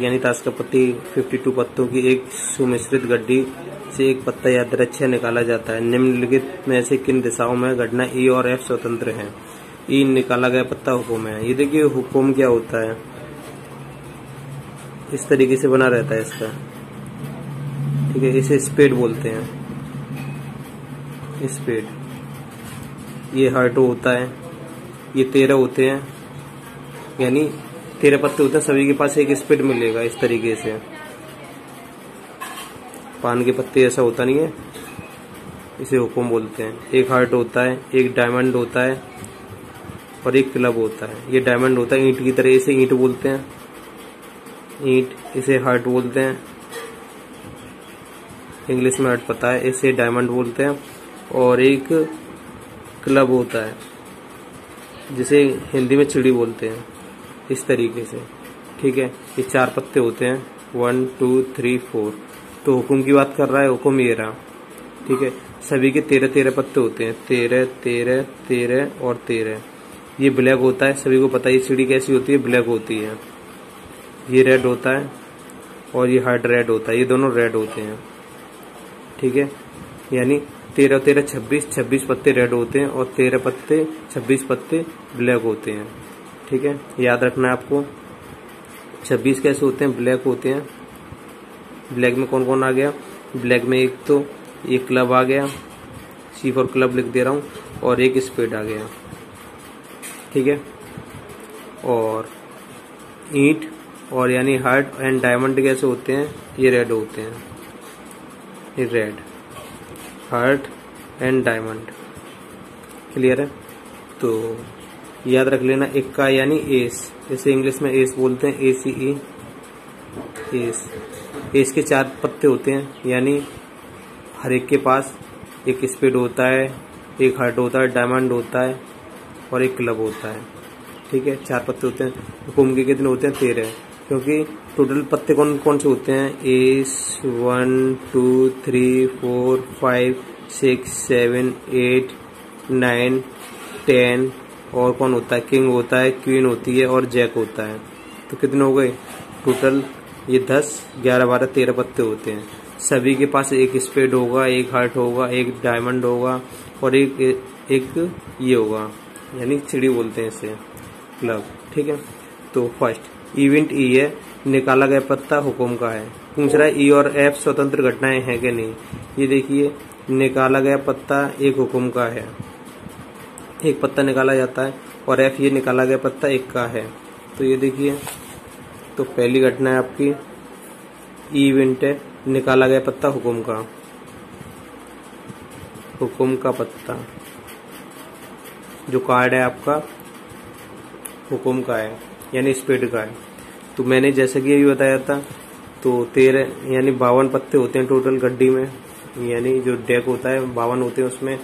यानी ताश का पत्ती 52 पत्तों की एक सुमिश्रित गड्डी से एक पत्ता यादृच्छिक निकाला जाता है। निम्नलिखित में से किन दिशाओं में घटना ई और एफ स्वतंत्र है। ई निकाला गया पत्ता हुक्म है। ये देखिए हुक्म क्या होता है, इस तरीके से बना रहता है इसका। ठीक है, इसे स्पेड बोलते हैं, स्पेड। ये हार्टो होता है, ये 13 होते हैं, यानी 13 पत्ते होते हैं, सभी के पास एक स्पेड मिलेगा इस तरीके से। पान के पत्ते ऐसा होता नहीं है, इसे हुक्म बोलते हैं। एक हार्ट होता है, एक डायमंड होता है और एक क्लब होता है। ये डायमंड होता है ईंट की तरह, इसे ईंट बोलते हैं, ईंट, इसे हार्ट बोलते हैं, इंग्लिश में हार्ट पता है, इसे डायमंड बोलते हैं। और एक क्लब होता है जिसे हिंदी में चिड़ी बोलते हैं, इस तरीके से। ठीक है, ये 4 पत्ते होते हैं, 1 2 3 4। तो हुक्म की बात कर रहा है, हुक्म ये रहा। ठीक है, सभी के 13 पत्ते होते हैं, 13 13 13 और 13। ये ब्लैक होता है, सभी को पता है ये चिड़ी कैसी होती है, ब्लैक होती है। ये रेड होता है और ये हार्ट रेड होता है, ये दोनों रेड होते हैं। ठीक है, यानी 13 13 26 पत्ते रेड होते हैं और 26 पत्ते ब्लैक होते हैं। ठीक है, याद रखना है आपको। 26 कैसे होते हैं, ब्लैक होते हैं। ब्लैक में कौन कौन आ गया, ब्लैक में एक तो ये क्लब आ गया, सी फॉर क्लब लिख दे रहा हूँ, और एक स्पेड आ गया। ठीक है, और ईंट और यानी हार्ट एंड डायमंड कैसे होते हैं, ये रेड होते हैं, ये red, heart and diamond. Clear है, तो याद रख लेना। इक्का यानी एस, इसे इंग्लिश में एस बोलते हैं, ACE, एस। एस के 4 पत्ते होते हैं, यानी हर एक के पास एक स्पेड होता है, एक हार्ट होता है, डायमंड होता है और एक क्लब होता है। ठीक है, 4 पत्ते होते हैं। हुक्म के कितने होते हैं, 13, क्योंकि टोटल पत्ते कौन कौन से होते हैं, एस 1 2 3 4 5 6 7 8 9 10 और कौन होता है, किंग होता है, क्वीन होती है और जैक होता है। तो कितने हो गए टोटल, ये 10 11 12 13 पत्ते होते हैं। सभी के पास एक स्पेड होगा, एक हार्ट होगा, एक डायमंड होगा और एक ये होगा, यानी चिड़ी बोलते हैं इसे, क्लब। ठीक है, तो फर्स्ट इवेंट ई है, निकाला गया पत्ता हुकुम का है। पूछ रहा है ई और एफ स्वतंत्र घटनाएं हैं कि नहीं। ये देखिए, निकाला गया पत्ता एक हुकुम का है, एक पत्ता निकाला जाता है, और एफ ये निकाला गया पत्ता एक का है। तो ये देखिए, तो पहली घटना है आपकी ई इवेंट है, निकाला गया पत्ता हुकुम का, हुकुम का पत्ता। जो कार्ड है आपका हुकुम का है, यानी स्पीड का है। तो मैंने जैसे कि अभी बताया था, तो 13 यानी 52 पत्ते होते हैं टोटल गड्डी में, यानी जो डेक होता है 52 होते हैं उसमें,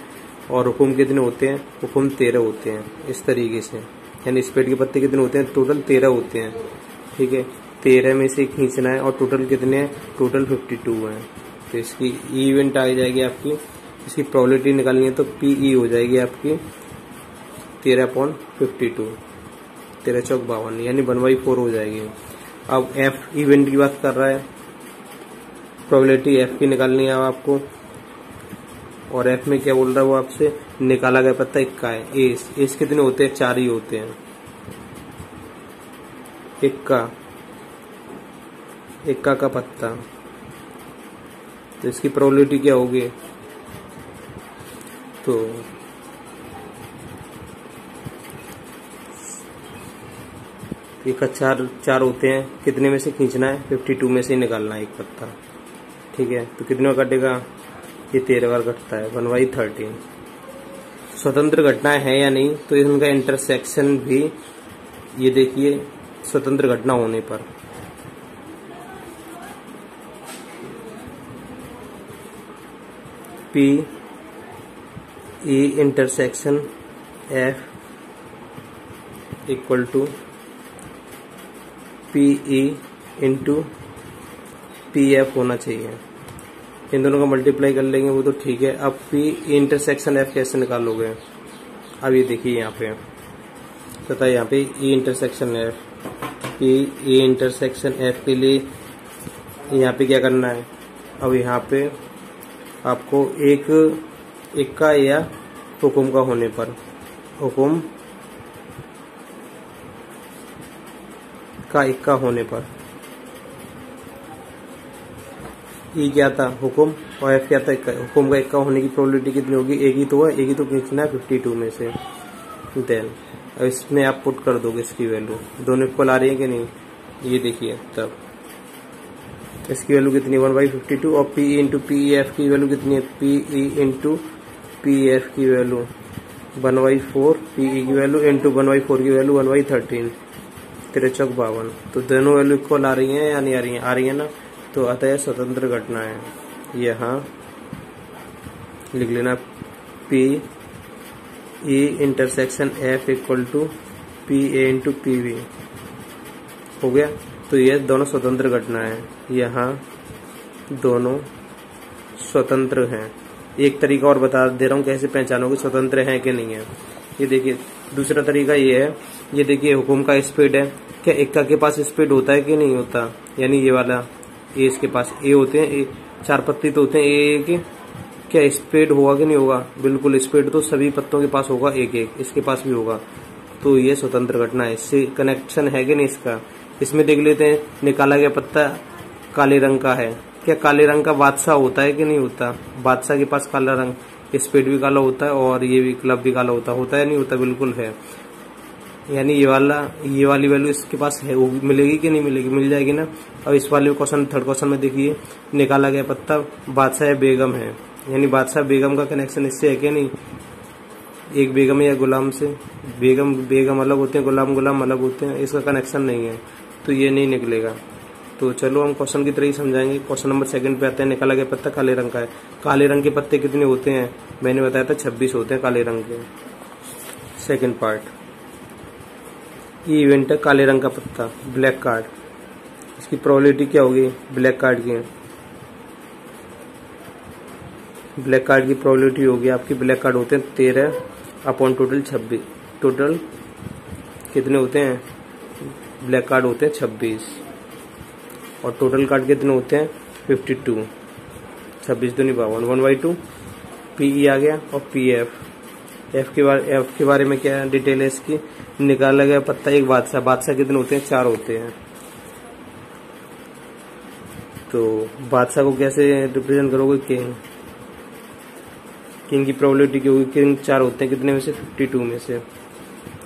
और हुकुम कितने होते हैं, हुकुम 13 होते हैं। इस तरीके से, यानी स्पीड के पत्ते कितने होते हैं, टोटल 13 होते हैं। ठीक है, 13 में से खींचना है, और टोटल कितने हैं, टोटल 52 हैं। तो इसकी ई इवेंट आ जाएगी आपकी, इसकी प्रोबेबिलिटी निकालनी है तो पीई हो जाएगी आपकी 13/52, 13 चौक 52, यानी 1/4 हो जाएगी। अब एफ इवेंट की बात कर रहा है, प्रोबेबिलिटी एफ की निकालनी है अब आपको, और एफ में क्या बोल रहा है वो आपसे, निकाला गया पत्ता इक्का है। एस कितने होते हैं, 4 ही होते हैं। इक्का का पत्ता, तो इसकी प्रोबेबिलिटी क्या होगी, तो इक्का 4 होते हैं, कितने में से खींचना है, 52 में से निकालना है एक पत्ता। ठीक है, तो कितने बार कटेगा, ये 13 बार कटता है, 1/13। स्वतंत्र घटनाएं है या नहीं, तो इनका इंटरसेक्शन भी, ये देखिए, स्वतंत्र घटना होने पर P E intersection F equal to P E into P F होना चाहिए। इन दोनों का मल्टीप्लाई कर लेंगे वो तो ठीक है। अब पी इंटरसेक्शन एफ कैसे निकालोगे, अब ये देखिए यहाँ पे तथा यहाँ पे ई intersection F, P E intersection F के लिए यहाँ पे क्या करना है, अब यहाँ पे आपको एक का या हुकुम का होने पर, हुकुम का इक्का होने पर, ई क्या था हुकुम और एफ क्या था इक्का। हुकुम का इक्का होने की प्रोबेबिलिटी कितनी होगी, एक ही तो है, एक ही तो खींचना है 52 में से। देन अब इसमें आप पुट कर दोगे इसकी वैल्यू, दोनों इक्वल आ रही है कि नहीं, ये देखिए, तब इसकी वैल्यू कितनी 1/52, और पी इंटू पी एफ की वैल्यू कितनी है, P E into P F की वैल्यू 1/4, पी ई की वैल्यू इंटू 1/4 की वैल्यू 1/13, 13 चौक 52। तो दोनों वैल्यू इक्वल आ रही है या नहीं आ रही है, आ रही है ना। तो अतः स्वतंत्र घटना है, यहाँ लिख लेना P E intersection F equal to P A into P V हो गया। तो ये दोनों स्वतंत्र घटना है, यहाँ दोनों स्वतंत्र हैं। एक तरीका और बता दे रहा हूँ कैसे पहचानोगे स्वतंत्र है कि नहीं है। ये देखिए, दूसरा तरीका ये है, ये देखिए हुकुम का स्पीड है, क्या इक्का के पास स्पीड होता है कि नहीं होता, यानी ये वाला ए इसके पास ए होते हैं, 4 पत्ते तो होते हैं ए के, क्या स्पीड होगा कि नहीं होगा, बिल्कुल स्पीड तो सभी पत्तों के पास होगा, एक इसके पास भी होगा। तो ये स्वतंत्र घटना है, इससे कनेक्शन है कि नहीं इसका। इसमें देख लेते हैं, निकाला गया पत्ता काले रंग का है, क्या काले रंग का बादशाह होता है कि नहीं होता, बादशाह के पास काला रंग, स्पीड भी काला होता है और ये भी क्लब भी काला होता है नहीं होता, बिल्कुल है। यानी ये वाली वैल्यू इसके पास है, वो मिलेगी कि नहीं मिलेगी, मिल जाएगी ना। अब इस वाले क्वेश्चन, थर्ड क्वेश्चन में देखिए, निकाला गया पत्ता बादशाह या बेगम है, यानी बादशाह बेगम का कनेक्शन इससे है कि नहीं, एक बेगम या गुलाम से, बेगम अलग होते हैं, गुलाम अलग होते हैं, इसका कनेक्शन नहीं है, तो ये नहीं निकलेगा। तो चलो हम क्वेश्चन की तरह ही समझाएंगे। क्वेश्चन नंबर 2 पे आते हैं, निकाला गया पत्ता काले रंग का है। काले रंग के पत्ते कितने होते हैं, मैंने बताया था 26 होते हैं काले रंग के। सेकंड पार्ट, ये इवेंट है काले रंग का पत्ता, ब्लैक कार्ड, इसकी प्रोबेबिलिटी क्या होगी ब्लैक कार्ड की, ब्लैक कार्ड की प्रोबेबिलिटी होगी आपकी, ब्लैक कार्ड होते हैं 13 अपॉन टोटल 26, टोटल कितने होते हैं, ब्लैक कार्ड होते हैं 26 और टोटल कार्ड कितने होते हैं 52, 26 दूनी 52, 1/2 पीई आ गया। और पी एफ के बारे में क्या डिटेल है इसकी, निकाला गया पत्ता एक बादशाह कितने होते हैं 4 होते हैं। तो बादशाह को कैसे रिप्रेजेंट करोगे? किंग। किंग की प्रोबेबिलिटी क्या होगी? किंग 4 होते हैं कितने में से? 52 में से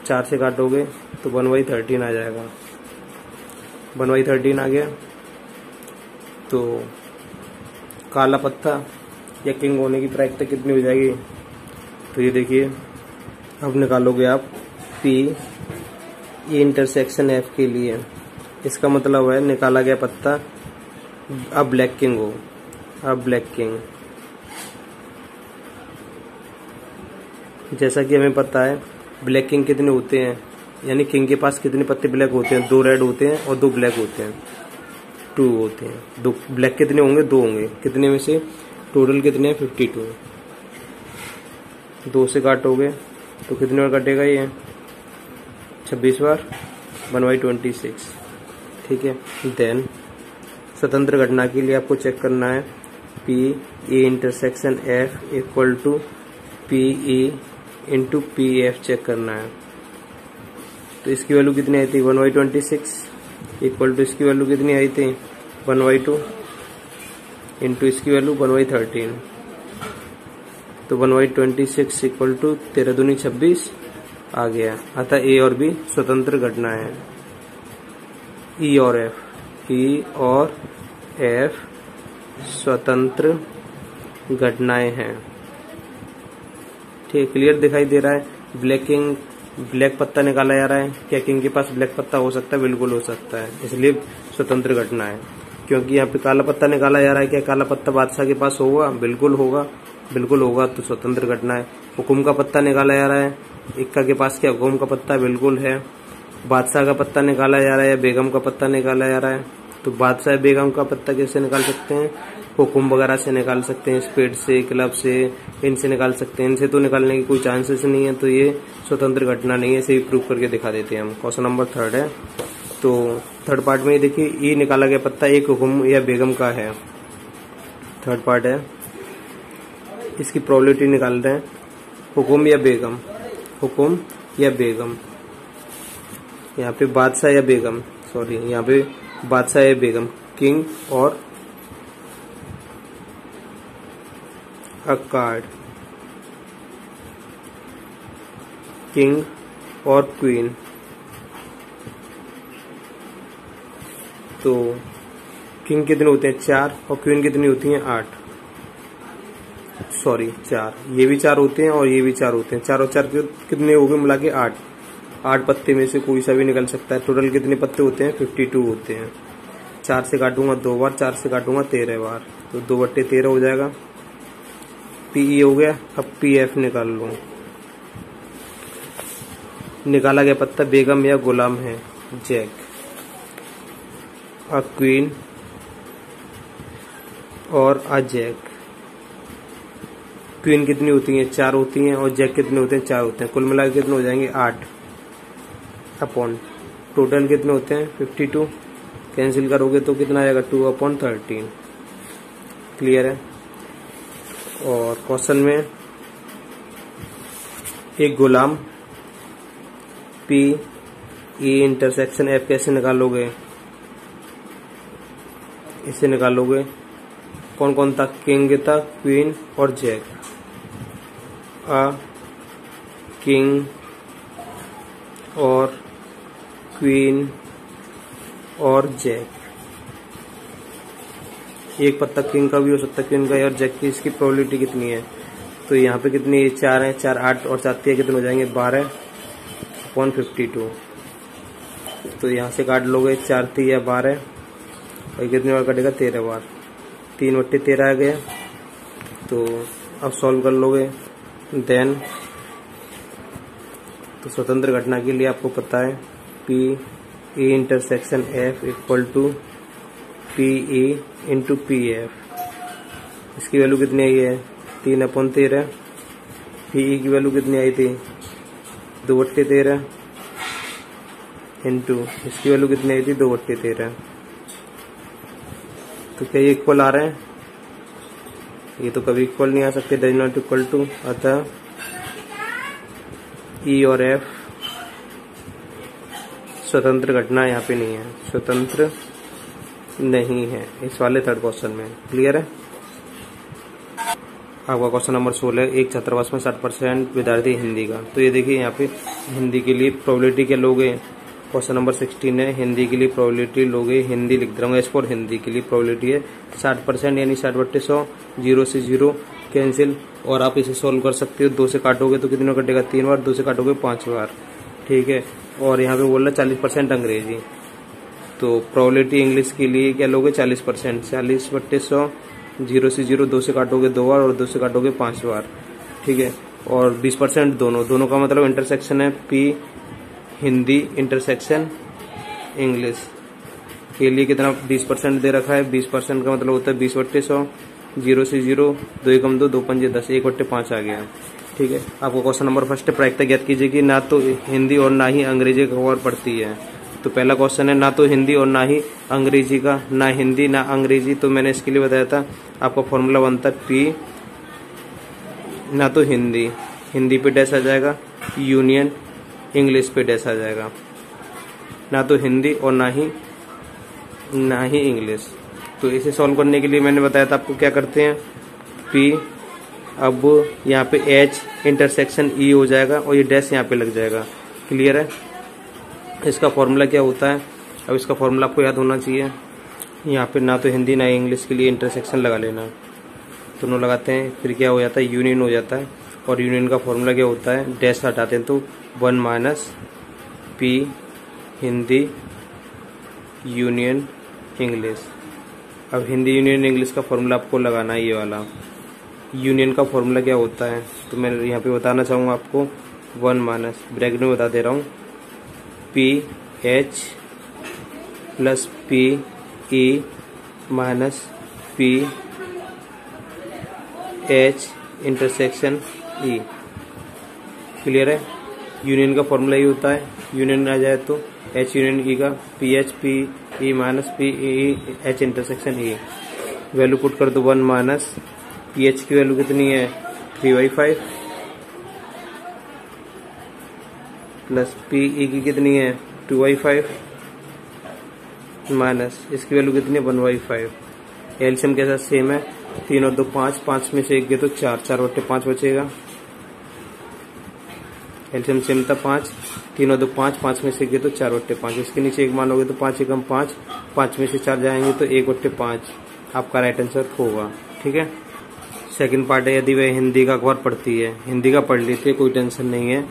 4 से काटोगे तो 1/13 आ जाएगा। 1/13 आ गया। तो काला पत्ता या किंग होने की प्रायिकता कितनी हो जाएगी? तो ये देखिए, अब निकालोगे आप पी ई इंटरसेक्शन एफ के लिए। इसका मतलब है निकाला गया पत्ता अब ब्लैक किंग हो। अब ब्लैक किंग, जैसा कि हमें पता है ब्लैक किंग कितने होते हैं, यानी किंग के पास कितने पत्ते ब्लैक होते हैं? 2 रेड होते हैं और 2 ब्लैक होते हैं। 2 होते हैं। 2 ब्लैक कितने होंगे? 2 होंगे। कितने में से? टोटल कितने हैं? 52। 2 से काटोगे तो कितने बार कटेगा ये? 26 बार। 1/26। ठीक है। देन स्वतंत्र घटना के लिए आपको चेक करना है P A intersection F equal to P E into P F check करना है। तो इसकी वैल्यू कितनी आई थी? 1/26 इक्वल टू इसकी वैल्यू कितनी आई थी? 1/2 इंटू इसकी वैल्यू 1/13। तो 1/26 इक्वल टू 13 दूनी 26 आ गया। अतः ए और बी स्वतंत्र घटना है। ई और एफ स्वतंत्र घटनाएं हैं। ठीक, क्लियर दिखाई दे रहा है। ब्लैक पत्ता निकाला जा रहा है। क्या किंग के पास ब्लैक पत्ता हो सकता है? बिल्कुल हो सकता है, इसलिए स्वतंत्र घटना है। क्योंकि यहाँ पे काला पत्ता निकाला जा रहा है। क्या काला पत्ता बादशाह के पास होगा? बिल्कुल होगा। बिल्कुल होगा, तो स्वतंत्र घटना है। हुकुम का पत्ता निकाला जा रहा है। इक्का के पास क्या हुकुम का पत्ता? बिल्कुल है। बादशाह का पत्ता निकाला जा रहा है या बेगम का पत्ता निकाला जा रहा है। तो बादशाह बेगम का पत्ता कैसे निकाल सकते हैं? हुकुम वगैरह से निकाल सकते हैं, स्पेड से, क्लब से, इनसे निकाल सकते हैं। इनसे तो निकालने की कोई चांसेस नहीं है, तो ये स्वतंत्र घटना नहीं है। इसे भी प्रूव करके दिखा देते हैं हम। क्वेश्चन नंबर 3 है। तो थर्ड पार्ट में ये देखिए, ई निकाला गया पत्ता एक हुकुम या बेगम का है। थर्ड पार्ट है, इसकी प्रोबेबिलिटी निकाल रहे हैं। हुकुम या बेगम, हुकुम या बेगम। यहाँ पे बादशाह या बेगम, सॉरी यहाँ पे बादशाह या बेगम, किंग और अ कार्ड, किंग और क्वीन। तो किंग कितने होते हैं? 4 और क्वीन कितनी होती हैं? 8। सॉरी 4, ये भी 4 होते हैं और ये भी 4 होते हैं। 4 और 4 कितने हो गए मिला के? 8। 8 पत्ते में से कोई सा भी निकल सकता है। टोटल कितने पत्ते होते हैं? 52 होते हैं। 4 से काटूंगा 2 बार, 4 से काटूंगा 13 बार, तो 2/13 हो जाएगा। पीई हो गया। अब पीएफ निकाल लो। निकाला गया पत्ता बेगम या गुलाम है, जैक। अ क्वीन और अ जैक। क्वीन कितनी होती है? 4 होती हैं और जैक कितने होते हैं? 4 होते हैं। कुल मिलाकर कितने हो जाएंगे? 8 अपॉन टोटल कितने होते हैं? 52। कैंसिल करोगे तो कितना आएगा? 2/13। क्लियर है। और क्वेश्चन में एक गुलाम पी ई इंटरसेक्शन एफ कैसे निकालोगे? इसे निकालोगे। कौन कौन था? किंग था, क्वीन और जैक। अ किंग और क्वीन और जैक। एक पत्ता किंग का भी हो सकता है, क्वीन का, और जैक की। इसकी प्रोबेबिलिटी कितनी है? तो यहाँ पे कितनी? 4 है। 4 8 और 7 कितने हो जाएंगे? 12/52। तो यहाँ से काट लोगे 4 3 या 12 और कितनी बार कटेगा? 13 बार। 3/13 आ गया। तो अब सॉल्व कर लोगे। देन तो स्वतंत्र घटना के लिए आपको पता है P E intersection F equal to P E into P F. इसकी वैल्यू कितनी आई है? 3/13। पी ई की वैल्यू कितनी आई थी? 2/13 इंटू इसकी वैल्यू कितनी आई थी? 2/13। तो क्या ये इक्वल आ रहे हैं? ये तो कभी इक्वल नहीं आ सकते, डज नॉट इक्वल टू। अतः ई और एफ स्वतंत्र घटना यहाँ पे नहीं है। स्वतंत्र नहीं है इस वाले थर्ड क्वेश्चन में। क्लियर है। आपका क्वेश्चन नंबर 16, एक छात्रावास में 60% विद्यार्थी हिंदी का। तो ये देखिए यहाँ पे हिंदी के लिए प्रोबेबिलिटी क्या लोगे। क्वेश्चन नंबर 16 है, हिंदी के लिए प्रोबेबिलिटी लोगे, हिंदी लिख दे रहा हूँ। एस फॉर हिंदी के लिए प्रोबेबिलिटी है 60% यानी 60/100, 0 से 0 कैंसिल। और आप इसे सॉल्व कर सकते हो, 2 से काटोगे तो कितने कटेगा 3 बार, 2 से काटोगे 5 बार। ठीक है। और यहाँ पे बोल रहा 40% अंग्रेजी, तो प्रोबेबिलिटी इंग्लिश के लिए क्या लोगे 40%, 40/100, 0 से 0, 2 से काटोगे 2 बार और 2 से काटोगे 5 बार। ठीक है। और 20% दोनों का मतलब इंटरसेक्शन है पी हिंदी इंटरसेक्शन इंग्लिश के लिए कितना 20% दे रखा है। 20% का मतलब होता है 20/100, 0 से 0, 2 एकम 2, 2 पंजे 10, 1/5 आ गया। ठीक है। आपको क्वेश्चन नंबर फर्स्ट प्रायिकता ज्ञात कीजिए कि ना तो हिंदी और ना ही अंग्रेजी का अखबार पढ़ती है। तो पहला क्वेश्चन है ना तो हिंदी और ना ही अंग्रेजी का, ना हिंदी ना अंग्रेजी। तो मैंने इसके लिए बताया था आपका फॉर्मूला बनता है पी ना तो हिंदी पे डैश आ जाएगा, यूनियन इंग्लिश पे डैश आ जाएगा। ना तो हिंदी और ना ही इंग्लिश। तो इसे सॉल्व करने के लिए मैंने बताया था आपको क्या करते हैं पी, अब यहाँ पे एच इंटरसेक्शन ई हो जाएगा और ये डैश यहाँ पे लग जाएगा। क्लियर है। इसका फॉर्मूला क्या होता है, अब इसका फॉर्मूला आपको याद होना चाहिए। यहाँ पे ना तो हिंदी ना इंग्लिश के लिए इंटरसेक्शन लगा लेना, दोनों लगाते हैं, फिर क्या हो जाता है यूनियन हो जाता है। और यूनियन का फॉर्मूला क्या होता है, डैश हटाते हैं तो 1 - पी हिंदी यूनियन इंग्लिश। अब हिंदी यूनियन इंग्लिश का फॉर्मूला आपको लगाना है, ये वाला यूनियन का फॉर्मूला क्या होता है। तो मैं यहाँ पे बताना चाहूँगा आपको 1 ब्रैकेट में बता दे रहा हूँ, P H plus P E minus P H intersection E. Clear है। यूनियन का फॉर्मूला ये होता है, यूनियन आ जाए तो एच यूनियन ई का P H P E minus P E H intersection E. Value put कर दो 1 पी एच की वैल्यू कितनी है 3/5 प्लस पी ई की कितनी है 2/5 माइनस इसकी वैल्यू कितनी है 1/5। एलसीएम के साथ सेम है, 3 और 2 5, 5 में से 1 गए तो 4, 4/5 बचेगा। एलसीएम सेम था 5, 3 और 2 5, 5 में से 1 गए तो 4/5। इसके नीचे 1 मानोगे तो 5 एकम 5, 5 में से 4 जाएंगे तो 1/5 आपका राइट आंसर होगा। ठीक है। सेकंड पार्ट है, यदि वह हिंदी का अखबार पढ़ती है, हिंदी का पढ़ लेती है कोई टेंशन नहीं है,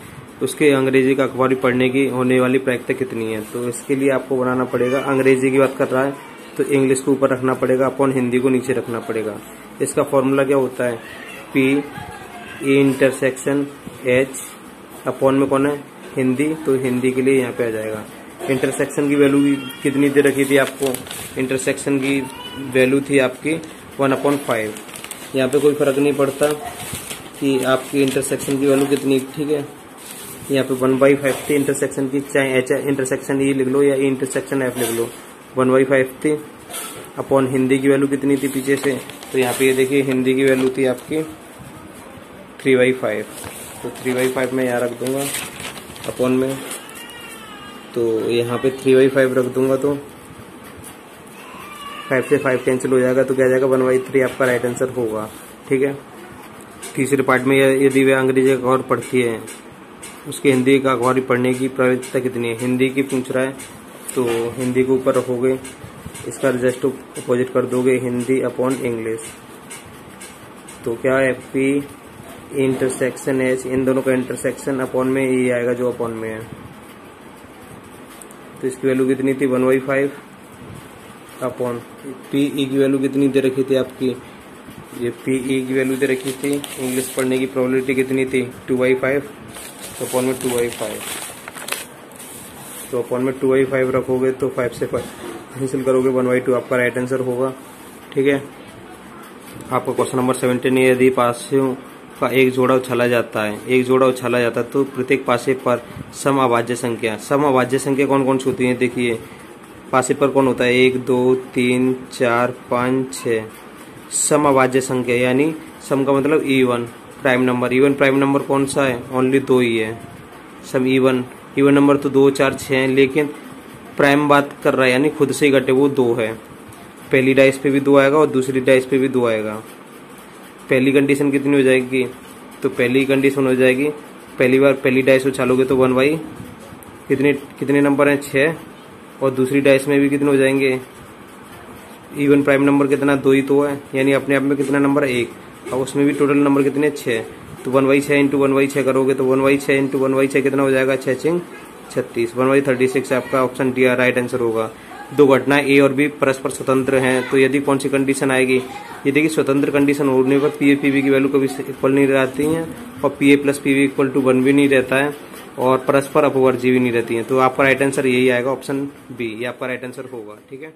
उसके अंग्रेजी का अखबार भी पढ़ने की होने वाली प्रायिकता कितनी है। तो इसके लिए आपको बनाना पड़ेगा, अंग्रेजी की बात कर रहा है तो इंग्लिश को ऊपर रखना पड़ेगा, अपन हिंदी को नीचे रखना पड़ेगा। इसका फॉर्मूला क्या होता है P E intersection H upon में कौन है हिंदी, तो हिंदी के लिए यहाँ पे आ जाएगा। इंटरसेक्शन की वैल्यू कितनी दे रखी थी आपको, इंटरसेक्शन की वैल्यू थी आपकी 1/5। यहाँ पे कोई फर्क नहीं पड़ता कि आपकी इंटरसेक्शन की वैल्यू कितनी। ठीक है। यहाँ पे 1/5 थी इंटरसेक्शन की, चाहे एच इंटरसेक्शन ई लिख लो या ई इंटरसेक्शन एफ लिख लो, 1/5 थी अपॉन हिंदी की वैल्यू कितनी थी पीछे से। तो यहाँ पे ये देखिए हिंदी की वैल्यू थी आपकी 3/5, तो 3/5 मैं यहाँ रख दूंगा अपॉन में, तो यहाँ पे 3/5 रख दूंगा तो 5 से 5 कैंसिल हो जाएगा, तो क्या जाएगा 1/3 आपका राइट आंसर होगा। ठीक है। तीसरे पार्ट में यदि वे अंग्रेजी का अखबार पढ़ती है, उसके हिंदी का अखबार पढ़ने की प्रवृत्ति कितनी है। हिंदी की पूछ रहा है तो हिंदी को ऊपर रखोगे, इसका जस्ट अपोजिट कर दोगे हिंदी अपॉन इंग्लिश, तो क्या है पी इंटरसेक्शन एच, इन दोनों का इंटरसेक्शन अपॉन में ये आएगा जो अपॉन में है। तो इसकी वैल्यू कितनी थी 1/5 अपॉन पी ई की वैल्यू कितनी दे रखी थी आपकी, ये पी ई की वैल्यू दे रखी थी, इंग्लिश पढ़ने की प्रोबेबिलिटी कितनी थी 2/5, तो अपॉन में 2/5, तो अपॉन में 2/5 रखोगे तो 5 से 5 कैंसिल करोगे 1/2 आपका राइट आंसर होगा। ठीक है। आपका क्वेश्चन नंबर 17 है, यदि पासियों का एक जोड़ा उछाला जाता है, एक जोड़ा उछाला जाता है तो प्रत्येक पासे पर सम अभाज्य संख्या कौन कौन सी होती है। देखिए पासे पर कौन होता है 1 2 3 4 5 6, सम अभाज्य संख्या यानी सम का मतलब even prime number. Even prime number कौन सा है, ओनली 2 ही है। सम इवन नंबर तो 2 4 6 है, लेकिन प्राइम बात कर रहा है यानी खुद से ही घटे वो 2 है। पहली डाइस पे भी 2 आएगा और दूसरी डाइस पे भी 2 आएगा। पहली कंडीशन कितनी हो जाएगी, तो पहली कंडीशन हो जाएगी, पहली बार पहली डाइस उछालोगे तो 1/, कितने नंबर हैं 6, और दूसरी डाइस में भी कितने हो जाएंगे, इवन प्राइम नंबर कितना 2 ही तो है, यानी अपने आप में कितना नंबर 1, और उसमें भी टोटल नंबर कितने 6, तो 1/6 इंटू 1/6 करोगे तो 1/6 इंटू 1/6 कितना हो जाएगा, 6×6 36, 1/36 आपका ऑप्शन डी राइट आंसर होगा। 2 घटनाएं ए और बी परस्पर स्वतंत्र हैं, तो यदि कौन सी कंडीशन आएगी, यदि कि स्वतंत्र कंडीशन होने पर पी ए पी बी की वैल्यू कभी इक्वल नहीं रहती है, और P A plus P B equal to 1 भी नहीं रहता है, और परस्पर अपवर्जी भी नहीं रहती है। तो आपका राइट आंसर यही आएगा, ऑप्शन बी, ये आपका राइट आंसर होगा। ठीक है।